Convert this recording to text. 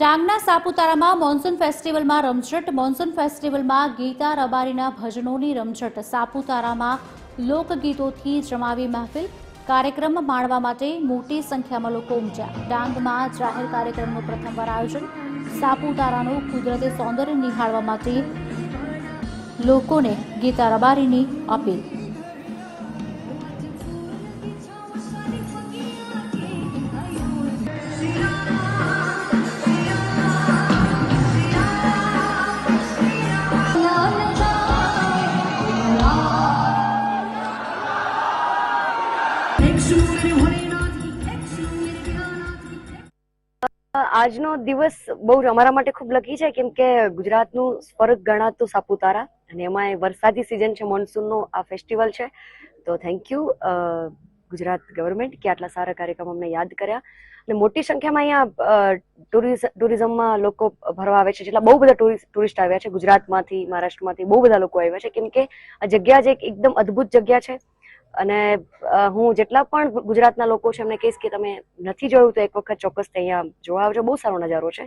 ડાંગના સાપુતારામાં મોન્સૂન ફેસ્ટિવલમાં રમઝટ. મોન્સૂન ફેસ્ટિવલમાં ગીતા રબારીના ભજનોની રમઝટ. સાપુતારામાં લોકગીતોથી જમાવી મહેફિલ. કાર્યક્રમ માણવા માટે મોટી સંખ્યામાં લોકો ઉમટ્યા. ડાંગમાં જાહેર કાર્યક્રમનું પ્રથમવાર આયોજન. સાપુતારાનું કુદરતી સૌંદર્ય નિહાળવા માટે લોકોને ગીતા રબારીની અપીલ. આજનો દિવસ બહુ અમારા માટે ખૂબ લકી છે, કેમ કે ગુજરાતનું સ્વર્ગ ગણાતું સાપુતારા અને એમાં વરસાદી સિઝન છે, મોન્સૂનનો આ ફેસ્ટિવલ છે. તો થેન્ક યુ ગુજરાત ગવર્મેન્ટ કે આટલા સારા કાર્યક્રમ અમને યાદ કર્યા અને મોટી સંખ્યામાં અહીંયા ટુરિઝમમાં લોકો ભરવા આવે છે. જેટલા બહુ બધા ટુરિસ્ટ આવ્યા છે ગુજરાતમાંથી, મહારાષ્ટ્રમાંથી બહુ બધા લોકો આવ્યા છે, કેમ કે આ જગ્યા જ એક એકદમ અદ્ભુત જગ્યા છે. અને હું જેટલા પણ ગુજરાતના લોકો છે એમને કહીશ કે તમે નથી જોયું તો એક વખત ચોક્કસ અહીંયા જોવા આવજો. બહુ સારો નજારો છે.